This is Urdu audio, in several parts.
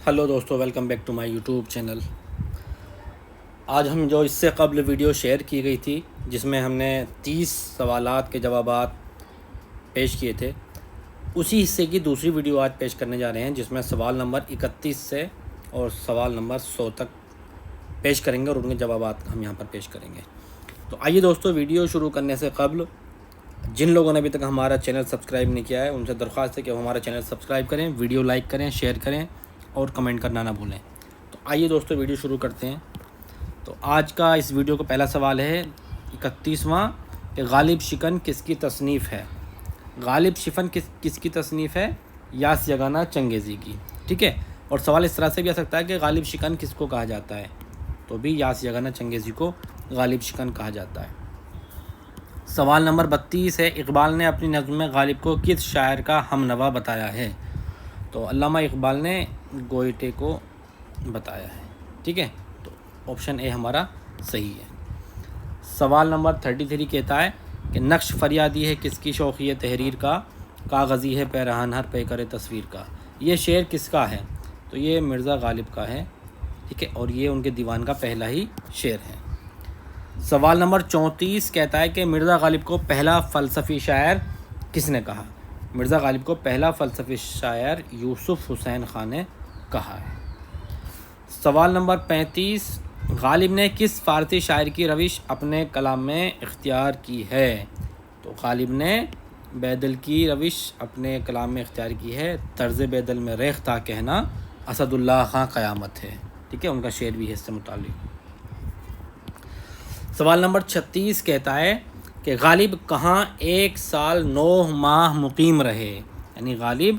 ہلو دوستو، welcome back to my YouTube channel. آج ہم جو اس سے قبل ویڈیو شیئر کی گئی تھی جس میں ہم نے 30 سوالات کے جوابات پیش کیے تھے، اسی حصے کی دوسری ویڈیو آج پیش کرنے جا رہے ہیں جس میں سوال نمبر 31 سے اور سوال نمبر 100 تک پیش کریں گے اور ان کے جوابات ہم یہاں پر پیش کریں گے۔ تو آئیے دوستو، ویڈیو شروع کرنے سے قبل جن لوگوں نے ابھی تک ہمارا چینل سبسکرائب نہیں کیا ہے ان سے درخواست ہے کہ وہ ہمارا چینل سبسکرائب کریں، ویڈیو لائک کریں، شیئر کریں اور کمنٹ کرنا نہ بھولیں۔ تو آئیے دوستو ویڈیو شروع کرتے ہیں۔ تو آج کا اس ویڈیو کا پہلا سوال ہے 31واں کہ غالب شکن کس کی تصنیف ہے؟ غالب شکن کس کی تصنیف ہے؟ یاس یگانہ چنگیزی کی، ٹھیک ہے۔ اور سوال اس طرح سے بھی آ سکتا ہے کہ غالب شکن کس کو کہا جاتا ہے؟ تو بھی یاس یگانہ چنگیزی کو غالب شکن کہا جاتا ہے۔ سوال نمبر 32 ہے اقبال نے اپنی نظم میں غالب کو کس شاعر کا ہم نوا بتایا ہے؟ تو علامہ اقبال نے گوئٹے کو بتایا ہے، ٹھیک ہے۔ تو آپشن اے ہمارا صحیح ہے۔ سوال نمبر 33 کہتا ہے کہ نقش فریادی ہے کس کی شوخی تحریر کا، کاغذی ہے پیرہن ہر پیکر تصویر کا۔ یہ شعر کس کا ہے؟ تو یہ مرزا غالب کا ہے، ٹھیک ہے، اور یہ ان کے دیوان کا پہلا ہی شعر ہے۔ سوال نمبر 34 کہتا ہے کہ مرزا غالب کو پہلا فلسفی شاعر کس نے کہا؟ مرزا غالب کو پہلا فلسفی شاعر یوسف حسین خان نے کہا ہے۔ سوال نمبر 35 غالب نے کس فارسی شاعر کی روش اپنے کلام میں اختیار کی ہے؟ تو غالب نے بیدل کی روش اپنے کلام میں اختیار کی ہے۔ طرز بیدل میں ریختہ کہنا اسد اللہ خاں قیامت ہے، ٹھیک ہے، ان کا شعر بھی ہے اس سے متعلق۔ سوال نمبر 36 کہتا ہے کہ غالب کہاں 1 سال 9 ماہ مقیم رہے؟ یعنی غالب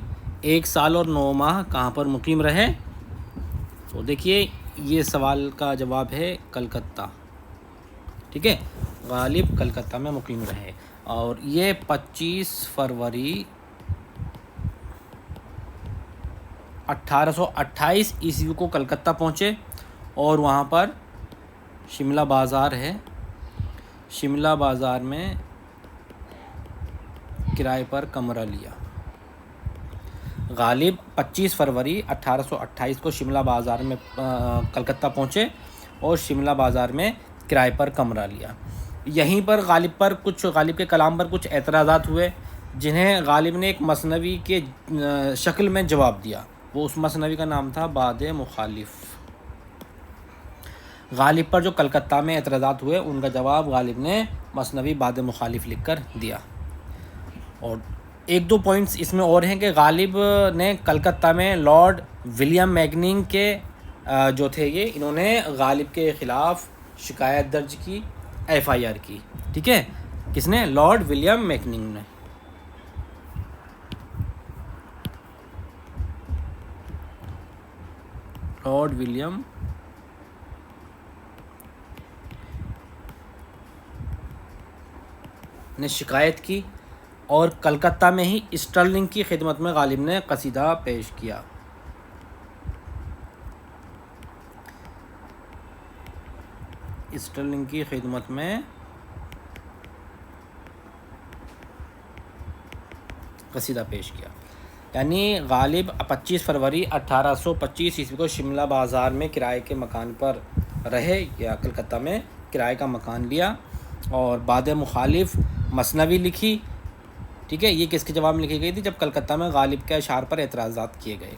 1 سال اور 9 ماہ کہاں پر مقیم رہے؟ تو دیکھیے یہ سوال کا جواب ہے کلکتہ، ٹھیک ہے، غالب کلکتہ میں مقیم رہے اور یہ 25 فروری 1828 عیسوی کو کلکتہ پہنچے اور وہاں پر شملہ بازار ہے، شملہ بازار میں کرائے پر کمرہ لیا۔ غالب 25 فروری 1828 کو شملہ بازار میں کلکتہ پہنچے اور شملہ بازار میں کرائے پر کمرہ لیا۔ یہیں پر غالب کے کلام پر کچھ اعتراضات ہوئے جنہیں غالب نے ایک مثنوی کے شکل میں جواب دیا۔ وہ اس مثنوی کا نام تھا باد مخالف۔ غالب پر جو کلکتہ میں اعتراضات ہوئے ان کا جواب غالب نے مثنوی باد مخالف لکھ کر دیا۔ اور 1-2 پوائنٹس اس میں اور ہیں کہ غالب نے کلکتہ میں لارڈ ولیم میکننگ کے جو تھے انہوں نے غالب کے خلاف شکایت درج کی، FIR کی، ٹھیک ہے۔ کس نے؟ لارڈ ولیم میکننگ نے۔ لارڈ ولیم نے شکایت کی اور کلکتہ میں ہی اسٹرلنگ کی خدمت میں غالب نے قصیدہ پیش کیا۔ اسٹرلنگ کی خدمت میں قصیدہ پیش کیا، یعنی غالب 25 فروری 1825 عیسوی کو شملہ بازار میں کرائے کے مکان پر رہے یا کلکتہ میں کرائے کا مکان لیا اور باد مخالف مثنوی لکھی، ٹھیک ہے۔ یہ کس کے جواب میں لکھی گئی تھی؟ جب کلکتہ میں غالب کے اشعار پر اعتراضات کیے گئے۔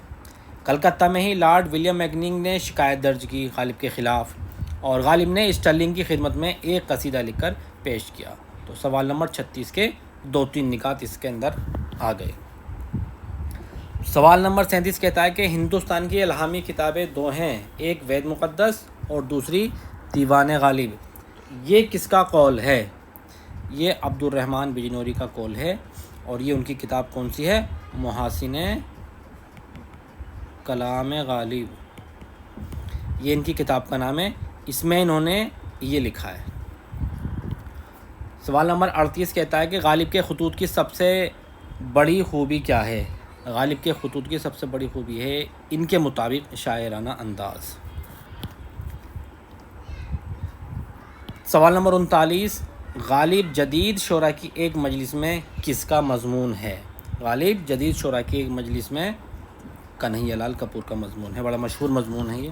کلکتہ میں ہی لارڈ ولیم میکننگ نے شکایت درج کی غالب کے خلاف اور غالب نے اسٹرلنگ کی خدمت میں ایک قصیدہ لکھ کر پیش کیا۔ تو سوال نمبر 36 کے 2-3 نکات اس کے اندر آ گئے۔ سوال نمبر 37 کہتا ہے کہ ہندوستان کی الہامی کتابیں 2 ہیں، ایک وید مقدس اور دوسری دیوان غالب، یہ کس کا قول ہے؟ یہ عبد الرحمن بجنوری کا قول ہے اور یہ ان کی کتاب کون سی ہے؟ محاسن کلام غالب، یہ ان کی کتاب کا نام ہے، اس میں انہوں نے یہ لکھا ہے۔ سوال نمبر 38 کہتا ہے کہ غالب کے خطوط کی سب سے بڑی خوبی کیا ہے؟ غالب کے خطوط کی سب سے بڑی خوبی ہے ان کے مطابق شاعرانہ انداز۔ سوال نمبر 39 غالب جدید شعراء کی ایک مجلس میں کس کا مضمون ہے؟ غالب جدید شعراء کی ایک مجلس میں کنہیا لال کپور کا مضمون ہے، بڑا مشہور مضمون ہے یہ۔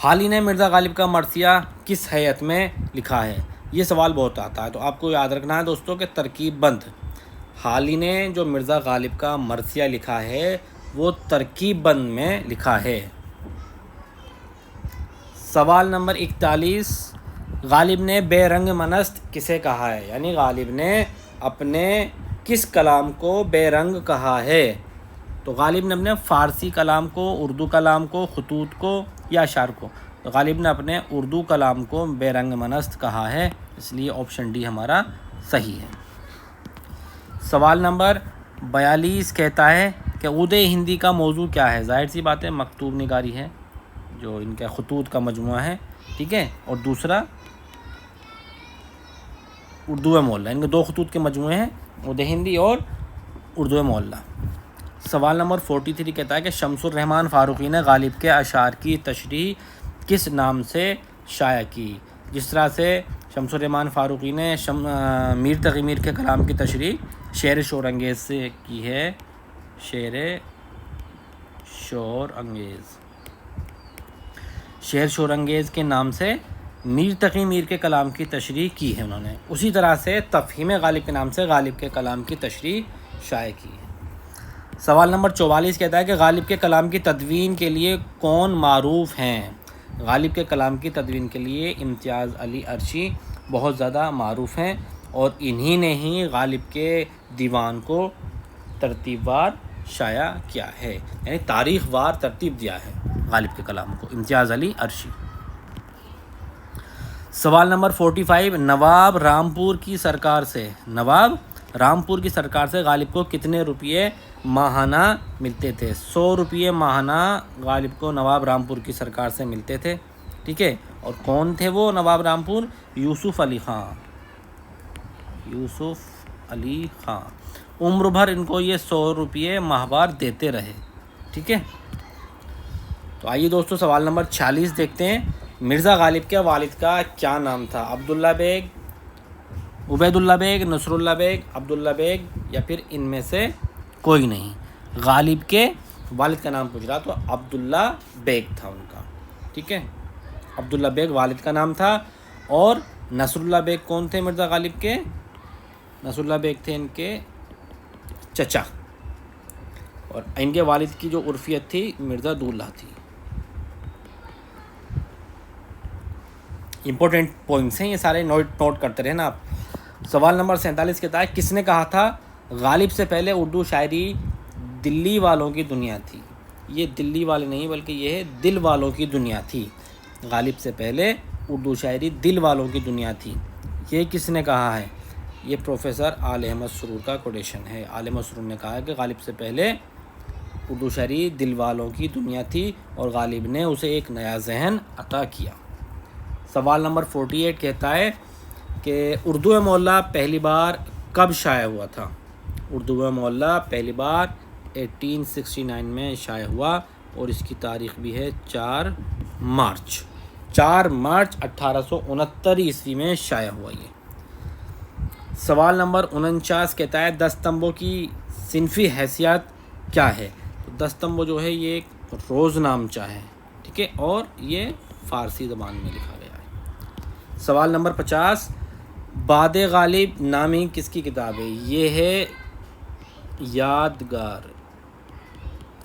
حالی نے مرزا غالب کا مرثیہ کس ہیئت میں لکھا ہے؟ یہ سوال بہت آتا ہے، تو آپ کو یاد رکھنا ہے دوستوں کہ ترکیب بند۔ حالی نے جو مرزا غالب کا مرثیہ لکھا ہے وہ ترکیب بند میں لکھا ہے۔ سوال نمبر 41، غالب نے بے رنگ منست کسے کہا ہے؟ یعنی غالب نے اپنے کس کلام کو بے رنگ کہا ہے؟ تو غالب نے اپنے فارسی کلام کو، اردو کلام کو، خطوط کو یا اشعار کو؟ تو غالب نے اپنے اردو کلام کو بے رنگ منست کہا ہے، اس لیے آپشن ڈی ہمارا صحیح ہے۔ سوال نمبر 42 کہتا ہے کہ عود ہندی کا موضوع کیا ہے؟ ظاہر سی بات ہے مکتوب نگاری ہے، جو ان کا خطوط کا مجموعہ ہے، ٹھیک ہے، اور دوسرا اردو معلیٰ، ان کے دو خطوط کے مجموعے ہیں، عود ہندی اور اردو معلیٰ۔ سوال نمبر 43 کہتا ہے کہ شمس الرحمن فاروقی نے غالب کے اشعار کی تشریح کس نام سے شائع کی؟ جس طرح سے شمس الرحمن فاروقی نے میر تقی میر کے کلام کی تشریح شعر شور انگیز سے کی ہے، شعر شور انگیز کے نام سے میر تقی میر کے کلام کی تشریح کی ہے انہوں نے۔ اسی طرح سے تفہیم غالب کے نام سے غالب کے کلام کی تشریح شائع کی ہے۔ سوال نمبر 44 کہتا ہے کہ غالب کے کلام کی تدوین کے لیے کون معروف ہیں؟ غالب کے کلام کی تدوین کے لیے امتیاز علی عرشی بہت زیادہ معروف ہیں، اور انہی نے ہی غالب کے دیوان کو ترتیب وار شائع کیا ہے، یعنی تاریخ وار ترتیب دیا ہے غالب کے کلام کو، امتیاز علی عرشی۔ سوال نمبر 45، نواب رامپور کی سرکار سے غالب کو کتنے روپیے ماہانہ ملتے تھے؟ 100 روپیے ماہانہ غالب کو نواب رامپور کی سرکار سے ملتے تھے، ٹھیک ہے، اور کون تھے وہ نواب رامپور؟ یوسف علی خان۔ عمر بھر ان کو یہ 100 روپیے ماہوار دیتے رہے، ٹھیک ہے۔ تو آئیے دوستو سوال نمبر 46 دیکھتے ہیں۔ مرزا غالب کے والد کا کیا نام تھا؟ عبداللہ بیگ، عبید اللہ بیگ، نصر اللہ بیگ، عبداللہ بیگ، یا پھر ان میں سے کوئی نہیں؟ غالب کے والد کا نام پوچھ رہا تو عبداللہ بیگ تھا ان کا، ٹھیک ہے، عبداللہ بیگ والد کا نام تھا۔ اور نصر اللہ بیگ کون تھے مرزا غالب کے؟ نصر اللہ بیگ تھے ان کے چچا، اور ان کے والد کی جو عرفیت تھی مرزا دولہ تھی۔ امپورٹنٹ پوائنٹس ہیں یہ سارے، نوٹ کرتے رہنا آپ۔ سوال نمبر 47 کہتا ہے کس نے کہا تھا غالب سے پہلے اردو شاعری دلی والوں کی دنیا تھی؟ یہ دلی والے نہیں بلکہ یہ ہے دل والوں کی دنیا تھی۔ غالب سے پہلے اردو شاعری دل والوں کی دنیا تھی، یہ کس نے کہا ہے؟ یہ پروفیسر آل احمد سرور کا کوٹیشن ہے۔ آل احمد سرور نے کہا ہے کہ غالب سے پہلے اردو شاعری دل والوں کی دنیا تھی، اور غالب نے اسے ایک نیا ذہن عطا کیا۔ سوال نمبر 48 کہتا ہے کہ اردو معلیٰ پہلی بار کب شائع ہوا تھا؟ اردو معلیٰ پہلی بار 1869 میں شائع ہوا، اور اس کی تاریخ بھی ہے 4 مارچ 1869 عیسوی میں شائع ہوا یہ۔ سوال نمبر 49 کہتا ہے 10 ستمبوں کی صنفی حیثیت کیا ہے؟ تو 10 ستمبوں جو ہے یہ ایک روز نامچہ ہے، ٹھیک ہے، اور یہ فارسی زبان میں لکھا گیا ہے۔ سوال نمبر 50، باد غالب نامی کس کی کتاب ہے؟ یہ ہے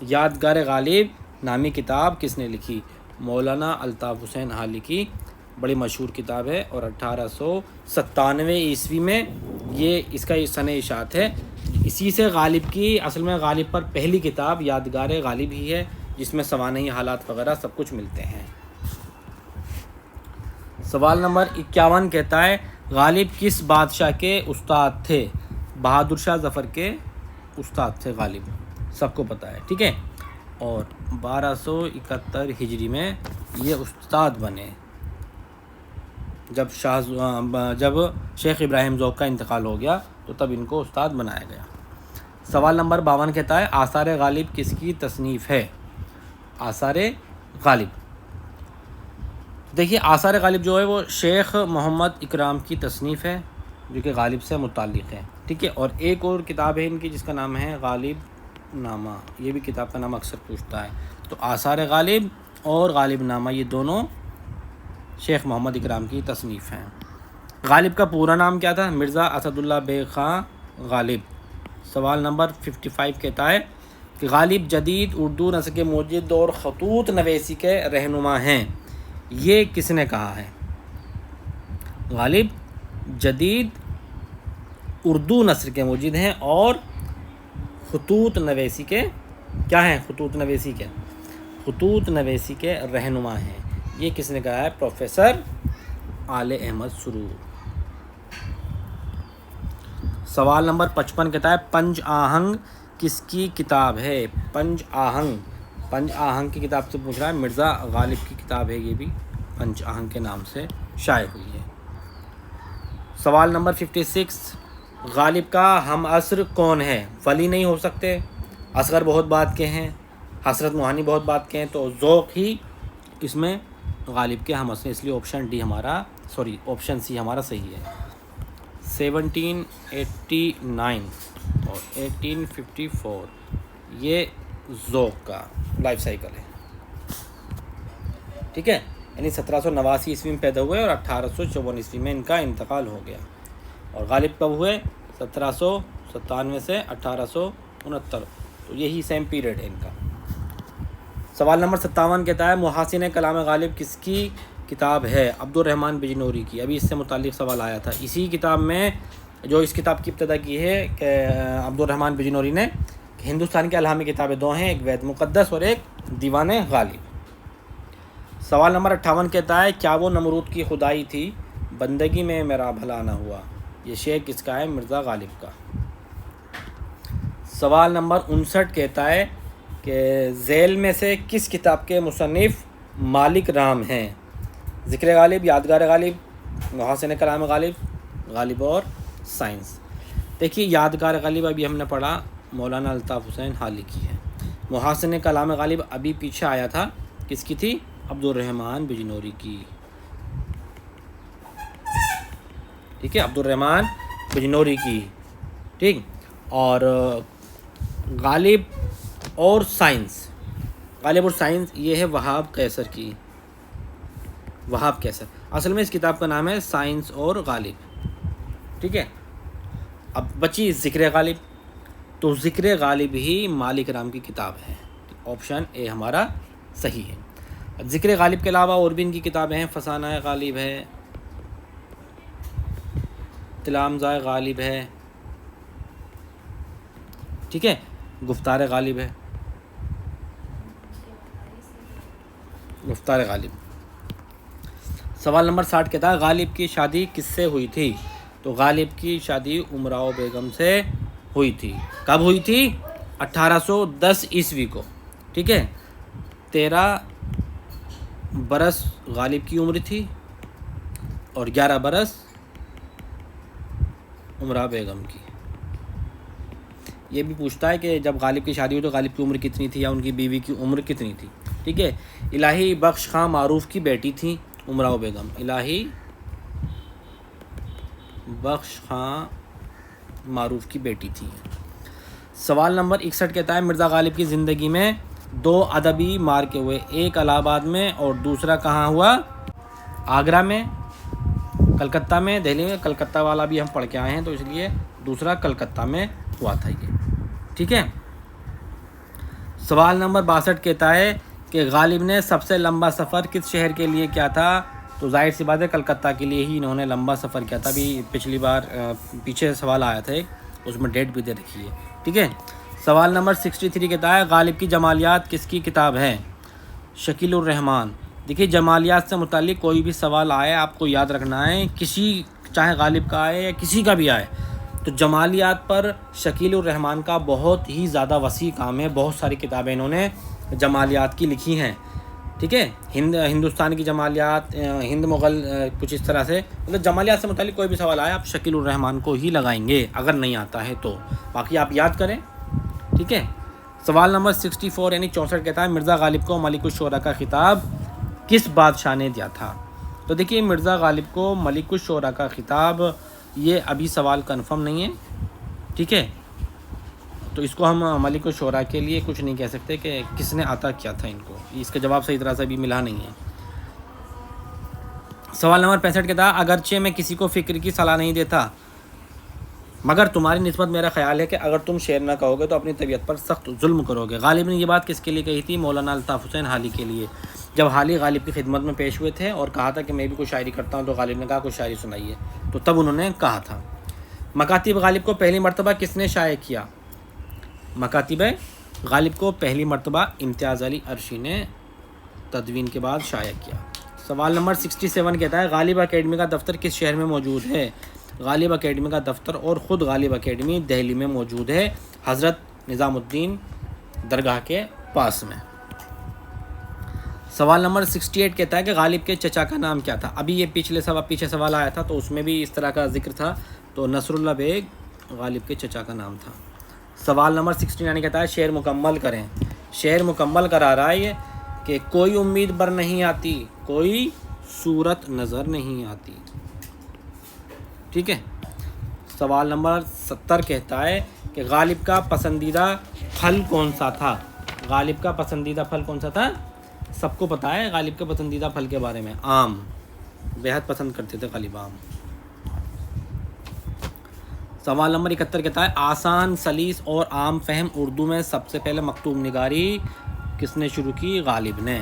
یادگار غالب نامی کتاب کس نے لکھی؟ مولانا الطاف حسین حالی کی بڑی مشہور کتاب ہے، اور 1897 عیسوی میں یہ اس کا سن اشاعت ہے۔ اسی سے غالب کی اصل میں غالب پر پہلی کتاب یادگار غالب ہی ہے، جس میں سوانحی حالات وغیرہ سب کچھ ملتے ہیں۔ سوال نمبر 51 کہتا ہے غالب کس بادشاہ کے استاد تھے؟ بہادر شاہ ظفر کے استاد تھے غالب، سب کو پتہ ہے، ٹھیک ہے، اور 1271 ہجری میں یہ استاد بنے، جب شیخ ابراہیم ذوق کا انتقال ہو گیا تو تب ان کو استاد بنایا گیا۔ سوال نمبر 52 کہتا ہے آثار غالب کس کی تصنیف ہے؟ آثار غالب، دیکھیے آثار غالب جو ہے وہ شیخ محمد اکرام کی تصنیف ہے، جو کہ غالب سے متعلق ہے، ٹھیک ہے، اور ایک اور کتاب ہے ان کی جس کا نام ہے غالب نامہ، یہ بھی کتاب کا نام اکثر پوچھتا ہے. تو آثار غالب اور غالب نامہ یہ دونوں شیخ محمد اکرام کی تصنیف ہیں. غالب کا پورا نام کیا تھا؟ مرزا اسد اللہ بیگ خاں غالب. سوال نمبر 55 کہتا ہے کہ غالب جدید اردو نثر کے موجد اور خطوط نویسی کے رہنما ہیں، یہ کس نے کہا ہے؟ غالب جدید اردو نثر کے موجد ہیں اور خطوط نویسی کے کیا ہیں؟ خطوط نویسی کے رہنما ہیں. یہ کس نے کہا ہے؟ پروفیسر آل احمد سرور. سوال نمبر 55 کہتا ہے پنج آہنگ کس کی کتاب ہے؟ پنج آہنگ کی کتاب سے پوچھ رہا ہے. مرزا غالب کی کتاب ہے، یہ بھی پنج آہنگ کے نام سے شائع ہوئی ہے. سوال نمبر 56 غالب کا ہم عصر کون ہے؟ ولی نہیں ہو سکتے، اصغر بہت بات کے ہیں، حسرت موہانی بہت بات کے ہیں، تو ذوق ہی اس میں غالب کے ہم عصر ہیں، اس لیے آپشن سی ہمارا صحیح ہے. 1789 اور 1854 یہ ذوق کا لائف سائیکل ہے. ٹھیک ہے، یعنی 1789 عیسوی میں پیدا ہوئے اور 1854 عیسوی میں ان کا انتقال ہو گیا. اور غالب کب ہوئے؟ 1797 سے 1869، تو یہی سیم پیریڈ ہے ان کا. سوال نمبر 57 کہتا ہے محاسن کلام غالب کس کی کتاب ہے؟ عبد الرحمن بجنوری کی. ابھی اس سے متعلق سوال آیا تھا. اسی کتاب میں جو اس کتاب کی ابتدا کی ہے کہ عبد الرحمن بجنوری نے، ہندوستان کے الہامی کتابیں دو ہیں، ایک وید مقدس اور ایک دیوان غالب. سوال نمبر 58 کہتا ہے کیا وہ نمرود کی خدائی تھی؟ بندگی میں میرا بھلا نہ ہوا. یہ شعر کس کا ہے؟ مرزا غالب کا. سوال نمبر 59 کہتا ہے کہ ذیل میں سے کس کتاب کے مصنف مالک رام ہیں؟ ذکر غالب، یادگار غالب، محاسن کلام غالب، غالب اور سائنس. دیکھیے یادگار غالب ابھی ہم نے پڑھا، مولانا الطاف حسین حالی کی ہے. محاسن کلام غالب ابھی پیچھے آیا تھا، کس کی تھی؟ عبد الرحمن بجنوری کی. ٹھیک ہے، عبد الرحمن بجنوری کی. ٹھیک، اور غالب اور سائنس یہ ہے وہاب قیصر کی. وہاب قیصر اصل میں اس کتاب کا نام ہے سائنس اور غالب. ٹھیک ہے، اب بچی ذکر غالب، تو ذکر غالب ہی مالک رام کی کتاب ہے. آپشن اے ہمارا صحیح ہے. ذکر غالب کے علاوہ اور بھی ان کی کتابیں ہیں، فسانہ غالب ہے، تلامذہ غالب ہے، ٹھیک ہے، گفتار غالب ہے. گفتار غالب. سوال نمبر 60 کہتا ہے غالب کی شادی کس سے ہوئی تھی؟ تو غالب کی شادی امراؤ بیگم سے ہوئی تھی. کب ہوئی تھی؟ 1810 عیسوی کو. ٹھیک ہے، 13 برس غالب کی عمر تھی اور 11 برس امراؤ بیگم کی. یہ بھی پوچھتا ہے کہ جب غالب کی شادی ہوئی تو غالب کی عمر کتنی تھی یا ان کی بیوی کی عمر کتنی تھی. ٹھیک ہے، الہی بخش خاں معروف کی بیٹی تھی امراؤ بیگم. الہی بخش خاں معروف کی بیٹی تھی. سوال نمبر 61 کہتا ہے مرزا غالب کی زندگی میں 2 ادبی مارکے ہوئے، ایک الہ آباد میں اور دوسرا کہاں ہوا؟ آگرہ میں، کلکتہ میں، دہلی میں. کلکتہ والا بھی ہم پڑھ کے آئے ہیں تو اس لیے دوسرا کلکتہ میں ہوا تھا یہ. ٹھیک ہے. سوال نمبر 62 کہتا ہے کہ غالب نے سب سے لمبا سفر کس شہر کے لیے کیا تھا؟ تو ظاہر سی بات ہے کلکتہ کے لیے ہی انہوں نے لمبا سفر کیا تھا. ابھی پچھلی بار پیچھے سوال آیا تھا ایک، اس میں ڈیٹ بھی دے رکھی ہے. ٹھیک ہے. سوال نمبر 63 کہتا ہے غالب کی جمالیات کس کی کتاب ہے؟ شکیل الرحمان. دیکھیے جمالیات سے متعلق کوئی بھی سوال آئے آپ کو یاد رکھنا ہے، کسی چاہے غالب کا آئے یا کسی کا بھی آئے، تو جمالیات پر شکیل الرحمان کا بہت ہی زیادہ وسیع کام ہے. بہت ساری کتابیں انہوں نے جمالیات کی لکھی ہیں. ٹھیک ہے، ہندوستان کی جمالیات، ہند مغل، کچھ اس طرح سے. مطلب جمالیات سے متعلق کوئی بھی سوال آئے آپ شکیل الرحمان کو ہی لگائیں گے اگر نہیں آتا ہے تو، باقی آپ یاد کریں. ٹھیک ہے. سوال نمبر 64 یعنی 64 کہتا ہے مرزا غالب کو ملک الشعراء کا خطاب کس بادشاہ نے دیا تھا؟ تو دیکھیے مرزا غالب کو ملک الشعراء کا خطاب، یہ ابھی سوال کنفرم نہیں ہے. ٹھیک ہے، تو اس کو ہم ملک الشعراء کے لیے کچھ نہیں کہہ سکتے کہ کس نے عطا کیا تھا ان کو، اس کا جواب صحیح طرح سے ابھی ملا نہیں ہے۔ سوال نمبر 65 کے تھا اگرچہ میں کسی کو فکر کی صلاح نہیں دیتا مگر تمہاری نسبت میرا خیال ہے کہ اگر تم شعر نہ کہو گے تو اپنی طبیعت پر سخت ظلم کرو گے۔ غالب نے یہ بات کس کے لیے کہی تھی؟ مولانا الطاف حسین حالی کے لیے، جب حالی غالب کی خدمت میں پیش ہوئے تھے اور کہا تھا کہ میں بھی کچھ شاعری کرتا ہوں، تو غالب نے کہا کچھ شاعری سنائیے، تو تب انہوں نے کہا تھا۔ مکاتب غالب کو پہلی مرتبہ کس نے شائع کیا؟ مکاتب غالب کو پہلی مرتبہ امتیاز علی عرشی نے تدوین کے بعد شائع کیا۔ سوال نمبر 67 کہتا ہے غالب اکیڈمی کا دفتر کس شہر میں موجود ہے؟ غالب اکیڈمی کا دفتر اور خود غالب اکیڈمی دہلی میں موجود ہے، حضرت نظام الدین درگاہ کے پاس میں۔ سوال نمبر 68 کہتا ہے کہ غالب کے چچا کا نام کیا تھا؟ ابھی یہ پیچھے سوال آیا تھا تو اس میں بھی اس طرح کا ذکر تھا، تو نصر اللہ بیگ غالب کے چچا کا نام تھا۔ سوال نمبر 69 کہتا ہے شعر مکمل کریں۔ شعر مکمل کرا رہا ہے یہ کہ کوئی امید بر نہیں آتی، کوئی صورت نظر نہیں آتی، ٹھیک ہے۔ سوال نمبر 70 کہتا ہے کہ غالب کا پسندیدہ پھل کون سا تھا؟ غالب کا پسندیدہ پھل کون سا تھا؟ سب کو پتہ ہے غالب کے پسندیدہ پھل کے بارے میں، آم، بےحد پسند کرتے تھے غالب آم۔ سوال نمبر 71 کہتا ہے آسان، سلیس اور عام فہم اردو میں سب سے پہلے مکتوب نگاری کس نے شروع کی؟ غالب نے۔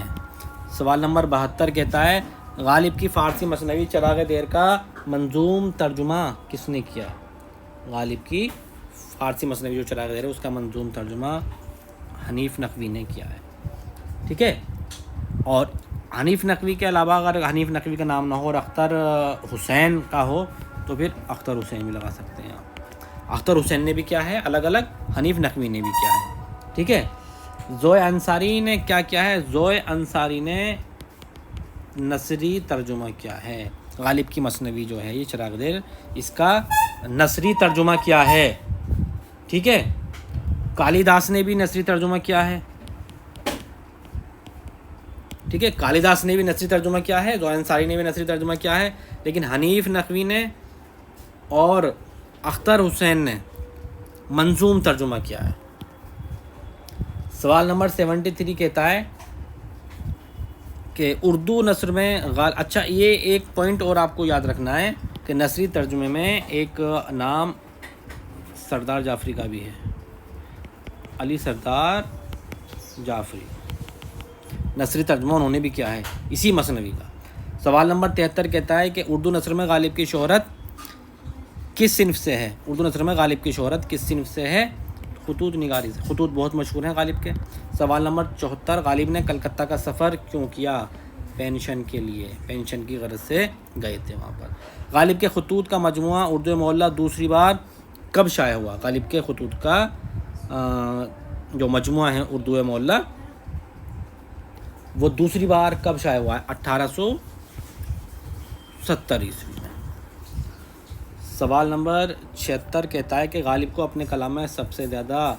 سوال نمبر 72 کہتا ہے غالب کی فارسی مثنوی چراغ دیر کا منظوم ترجمہ کس نے کیا؟ غالب کی فارسی مثنوی جو چراغ دیر ہے اس کا منظوم ترجمہ حنیف نقوی نے کیا ہے، ٹھیک ہے۔ اور حنیف نقوی کے علاوہ اگر حنیف نقوی کا نام نہ ہو اور اختر حسین کا ہو تو پھر اختر حسین بھی لگا سکتے ہیں آپ۔ اختر حسین نے بھی کیا ہے الگ الگ، حنیف نقوی نے بھی کیا ہے، ٹھیک ہے۔ ضوء انصاری نے کیا ہے؟ ضوء انصاری نے نثری ترجمہ کیا ہے؟ غالب کی مثنوی جو ہے یہ چراغ دیر، اس کا نثری ترجمہ کیا ہے، ٹھیک ہے۔ کالیداس نے بھی نثری ترجمہ کیا ہے، ٹھیک ہے، کالیداس نے بھی نثری ترجمہ کیا ہے، ضوء انصاری نے بھی نثری ترجمہ کیا ہے، لیکن حنیف نقوی نے اور اختر حسین نے منظوم ترجمہ کیا ہے۔ سوال نمبر 73 کہتا ہے کہ اردو نثر میں اچھا یہ ایک پوائنٹ اور آپ کو یاد رکھنا ہے کہ نثری ترجمے میں ایک نام سردار جعفری کا بھی ہے، علی سردار جعفری، نثری ترجمہ انہوں نے بھی کیا ہے اسی مثنوی کا۔ سوال نمبر 73 کہتا ہے کہ اردو نثر میں غالب کی شہرت کس صنف سے ہے؟ اردو نثر میں غالب کی شہرت کس صنف سے ہے؟ خطوط نگاری سے، خطوط بہت مشہور ہیں غالب کے۔ سوال نمبر 74 غالب نے کلکتہ کا سفر کیوں کیا؟ پینشن کے لیے، پینشن کی غرض سے گئے تھے وہاں پر۔ غالب کے خطوط کا مجموعہ اردو معلّہ دوسری بار کب شائع ہوا؟ غالب کے خطوط کا جو مجموعہ ہے اردو معلّہ وہ دوسری بار کب شائع ہوا ہے؟ 1870 عیسوی میں۔ سوال نمبر 76 کہتا ہے کہ غالب کو اپنے کلام میں سب سے زیادہ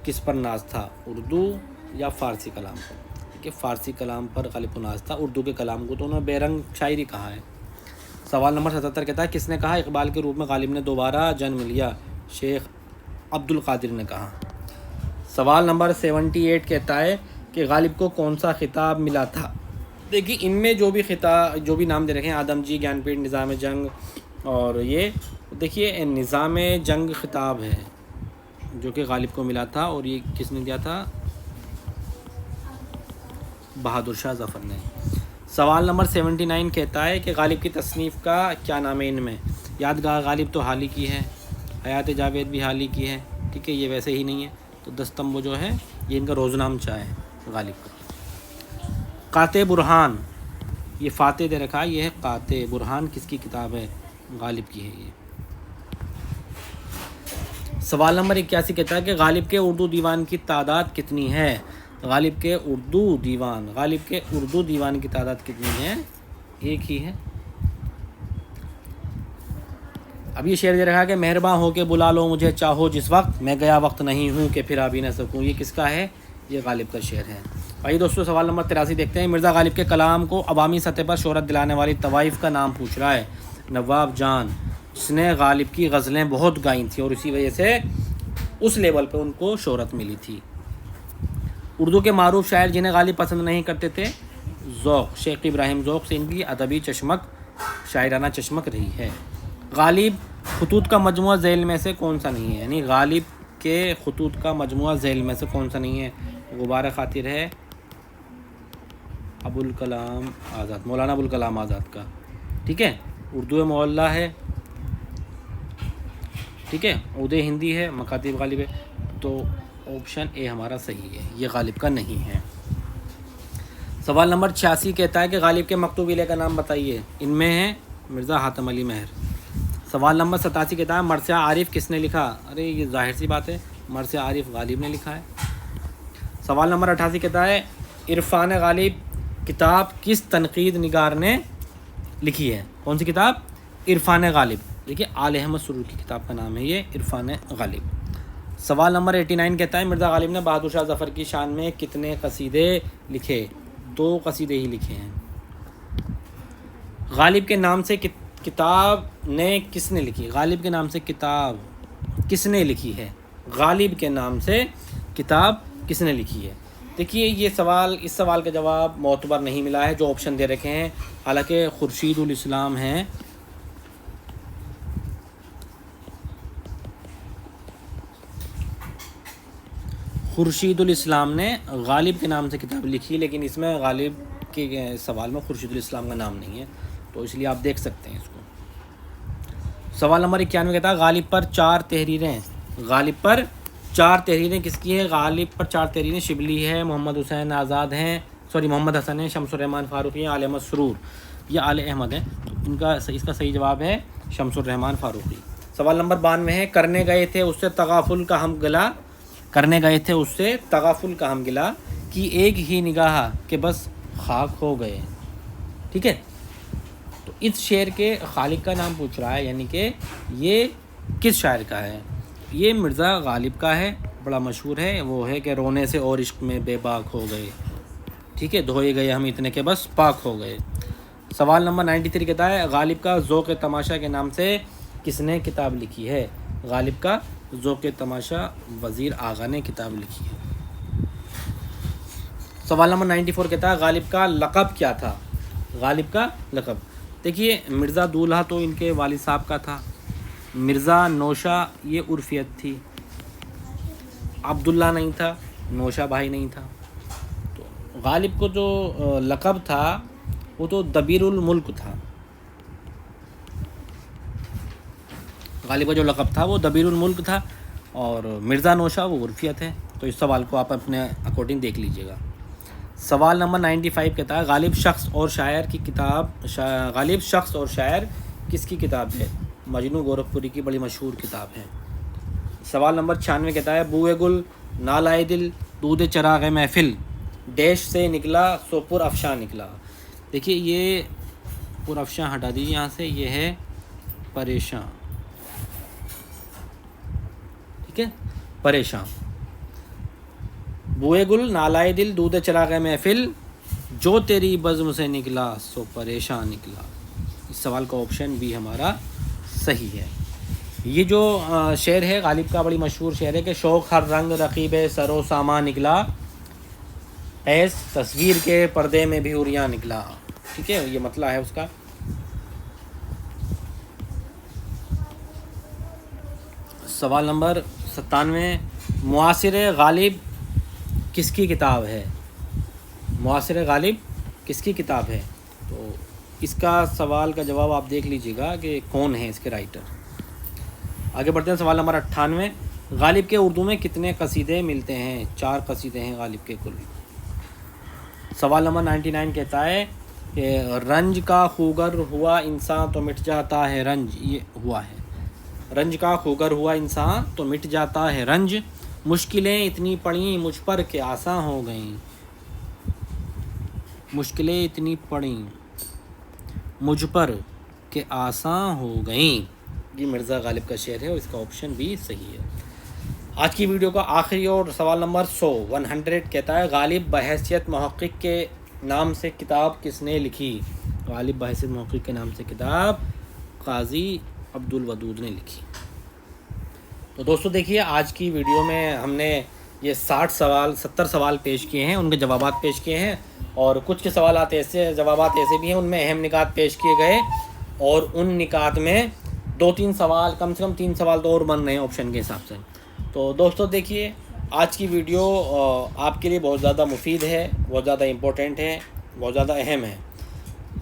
کس پر ناز تھا؟ اردو یا فارسی کلام پر؟ کہ فارسی کلام پر غالب کو ناز تھا، اردو کے کلام کو تو انہوں نے بے رنگ شاعری کہا ہے۔ سوال نمبر 77 کہتا ہے کس نے کہا اقبال کے روپ میں غالب نے دوبارہ جنم لیا؟ شیخ عبد القادر نے کہا۔ سوال نمبر 78 کہتا ہے کہ غالب کو کون سا خطاب ملا تھا؟ دیکھیے ان میں جو بھی نام دے رکھے ہیں آدم جی، گیان پیٹھ، نظام جنگ، اور یہ دیکھیے نظام جنگ خطاب ہے جو کہ غالب کو ملا تھا، اور یہ کس نے دیا تھا؟ بہادر شاہ ظفر نے۔ سوال نمبر 79 کہتا ہے کہ غالب کی تصنیف کا کیا نام ہے ان میں؟ یادگار غالب تو حالی کی ہے، حیات جاوید بھی حالی کی ہے، ٹھیک ہے، یہ ویسے ہی نہیں ہے، تو دستمبو جو ہے یہ ان کا روزنامچہ ہے غالب کا۔ قاطع برہان، یہ فاتح دے رکھا ہے، یہ ہے قاطع برہان، کس کی کتاب ہے؟ غالب کی ہے یہ۔ سوال نمبر 81 کہتا ہے کہ غالب کے اردو دیوان کی تعداد کتنی ہے؟ غالب کے اردو دیوان کی تعداد کتنی ہے؟ ایک ہی ہے۔ اب یہ شعر دے رکھا ہے کہ مہرباں ہو کے بلا لو مجھے چاہو جس وقت، میں گیا وقت نہیں ہوں کہ پھر آ بھی نہ سکوں، یہ کس کا ہے؟ یہ غالب کا شعر ہے۔ آئیے دوستو سوال نمبر 83 دیکھتے ہیں۔ مرزا غالب کے کلام کو عوامی سطح پر شہرت دلانے والی طوائف کا نام پوچھ رہا ہے۔ نواب جان، جس نے غالب کی غزلیں بہت گائیں تھیں اور اسی وجہ سے اس لیول پہ ان کو شہرت ملی تھی۔ اردو کے معروف شاعر جنہیں غالب پسند نہیں کرتے تھے، ذوق، شیخ ابراہیم ذوق سے ان کی ادبی چشمک، شاعرانہ چشمک رہی ہے۔ غالب خطوط کا مجموعہ ذیل میں سے کون سا نہیں ہے؟ یعنی غالب کے خطوط کا مجموعہ ذیل میں سے کون سا نہیں ہے؟ غبار خاطر ہے ابوالکلام آزاد، مولانا ابوالکلام آزاد کا، ٹھیک ہے۔ اردو معلیٰ ہے، ٹھیک ہے۔ عود ہندی ہے، مکاتب غالب ہے، تو آپشن اے ہمارا صحیح ہے، یہ غالب کا نہیں ہے۔ سوال نمبر 86 کہتا ہے کہ غالب کے مکتوب الیہ کا نام بتائیے، ان میں ہے مرزا حاتم علی مہر۔ سوال نمبر 87 کہتا ہے مرثیہ عارف کس نے لکھا؟ ارے یہ ظاہر سی بات ہے، مرثیہ عارف غالب نے لکھا ہے۔ سوال نمبر 88 کہتا ہے عرفان غالب کتاب کس تنقید نگار نے لکھی ہے؟ کون سی کتاب؟ عرفان غالب، دیکھیے آل احمد سرور کی کتاب کا نام ہے یہ، عرفان غالب۔ سوال نمبر 89 کہتا ہے مرزا غالب نے بہادر شاہ ظفر کی شان میں کتنے قصیدے لکھے؟ 2 قصیدے ہی لکھے ہیں۔ غالب کے نام سے کتاب نے کس نے لکھی؟ غالب کے نام سے کتاب کس نے لکھی ہے؟ غالب کے نام سے کتاب کس نے لکھی ہے؟ دیکھیے یہ سوال، اس سوال کا جواب معتبر نہیں ملا ہے جو آپشن دے رکھے ہیں، حالانکہ خورشید الاسلام ہیں، خورشید الاسلام نے غالب کے نام سے کتاب لکھی، لیکن اس میں غالب کے سوال میں خورشید الاسلام کا نام نہیں ہے، تو اس لیے آپ دیکھ سکتے ہیں اس کو۔ سوال نمبر 91 کہتا ہے غالب پر 4 تحریریں، غالب پر 4 تحریریں کس کی ہے؟ غالب پر 4 تحریریں شبلی ہے، محمد حسین آزاد ہیں، محمد حسن ہے، شمس الرحمن فاروقی ہیں، آل احمد سرور، یہ آل احمد ہیں، تو اس کا صحیح جواب ہے شمس الرحمن فاروقی۔ سوال نمبر 92 ہے کرنے گئے تھے اس سے تغافل کا ہم گلا، کرنے گئے تھے اس سے تغافل کا ہم گلا کی ایک ہی نگاہ کہ بس خاک ہو گئے، ٹھیک ہے۔ تو اس شعر کے خالق کا نام پوچھ رہا ہے، یعنی کہ یہ کس شاعر کا ہے؟ یہ مرزا غالب کا ہے، بڑا مشہور ہے، وہ ہے کہ رونے سے اور عشق میں بے باک ہو گئے، ٹھیک ہے، دھوئے گئے ہم اتنے کہ بس پاک ہو گئے۔ سوال نمبر 93 کہتا ہے غالب کا ذوق تماشا کے نام سے کس نے کتاب لکھی ہے؟ غالب کا ذوق تماشا وزیر آغا نے کتاب لکھی ہے۔ سوال نمبر 94 کہتا ہے غالب کا لقب کیا تھا؟ غالب کا لقب، دیکھیے مرزا دولہا تو ان کے والد صاحب کا تھا، مرزا نوشہ یہ عرفیت تھی، عبداللہ نہیں تھا، نوشہ بھائی نہیں تھا، تو غالب کو جو لقب تھا وہ تو دبیر الملک تھا، غالب کا جو لقب تھا وہ دبیر الملک تھا، اور مرزا نوشہ وہ عرفیت ہے، تو اس سوال کو آپ اپنے اکارڈنگ دیکھ لیجئے گا۔ سوال نمبر 95 کہتا ہے غالب شخص اور شاعر کی کتاب، غالب شخص اور شاعر کس کی کتاب ہے؟ مجنوں گورکھپوری کی بڑی مشہور کتاب ہے۔ سوال نمبر 96 کہتا ہے بوئے گل نالائے دل دودھ چراغ محفل ڈیش سے نکلا سو پر افشاں نکلا، دیکھیے یہ پر افشاں ہٹا دیجیے یہاں سے، یہ ہے پریشاں، ٹھیک ہے، پریشاں۔ بوئے گل نالائے دل دودھ چراغ محفل جو تیری بزم سے نکلا سو پریشاں نکلا، اس سوال کا آپشن بھی ہمارا صحیح ہے۔ یہ جو شعر ہے غالب کا بڑی مشہور شعر ہے کہ شوق ہر رنگ رقیب سر و ساما نکلا، ایس تصویر کے پردے میں بھی عریاں نکلا، ٹھیک ہے، یہ مطلب ہے اس کا۔ سوال نمبر 97 معاصر غالب کس کی کتاب ہے؟ معاصر غالب کس کی کتاب ہے؟ تو اس کا سوال کا جواب آپ دیکھ لیجئے گا کہ کون ہے اس کے رائٹر۔ آگے بڑھتے ہیں، سوال نمبر 98 غالب کے اردو میں کتنے قصیدے ملتے ہیں؟ 4 قصیدے ہیں غالب کے کل۔ سوال نمبر 99 کہتا ہے کہ رنج کا خوگر ہوا انسان تو مٹ جاتا ہے رنج، یہ ہوا ہے، رنج کا خوگر ہوا انسان تو مٹ جاتا ہے رنج، مشکلیں اتنی پڑیں مجھ پر کہ آساں ہو گئیں، مشکلیں اتنی پڑیں مجھ پر کہ آساں ہو گئیں، یہ مرزا غالب کا شعر ہے اور اس کا آپشن بھی صحیح ہے۔ آج کی ویڈیو کا آخری اور سوال نمبر 100 کہتا ہے غالب بحیثیت محقق کے نام سے کتاب کس نے لکھی؟ غالب بحیثیت محقق کے نام سے کتاب قاضی عبدالودود نے لکھی۔ تو دوستو دیکھیے آج کی ویڈیو میں ہم نے یہ 70 سوال پیش کیے ہیں، ان کے جوابات پیش کیے ہیں، اور کچھ کے جوابات ایسے بھی ہیں ان میں اہم نکات پیش کیے گئے، اور ان نکات میں 2-3 سوال کم سے کم 3 سوال تو اور بن رہے ہیں آپشن کے حساب سے۔ تو دوستو دیکھیے آج کی ویڈیو آپ کے لیے بہت زیادہ مفید ہے، بہت زیادہ امپورٹنٹ ہے، بہت زیادہ اہم ہے۔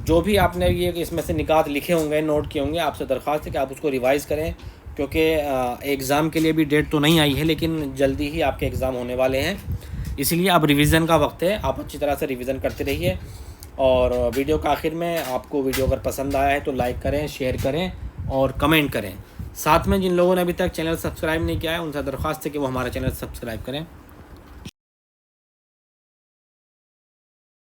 جو بھی آپ نے یہ اس میں سے نکات لکھے ہوں گے، نوٹ کیے ہوں گے، آپ سے درخواست ہے کہ آپ اس کو ریوائز کریں، کیونکہ ایگزام کے لیے بھی ڈیٹ تو نہیں آئی ہے لیکن جلدی ہی آپ کے ایگزام ہونے والے ہیں، اس لیے اب ریویژن کا وقت ہے، آپ اچھی طرح سے ریویژن کرتے رہیے۔ اور ویڈیو کا آخر میں آپ کو ویڈیو اگر پسند آیا ہے تو لائک کریں، شیئر کریں اور کمنٹ کریں۔ ساتھ میں جن لوگوں نے ابھی تک چینل سبسکرائب نہیں کیا ہے ان سے درخواست ہے کہ وہ ہمارا چینل سبسکرائب کریں۔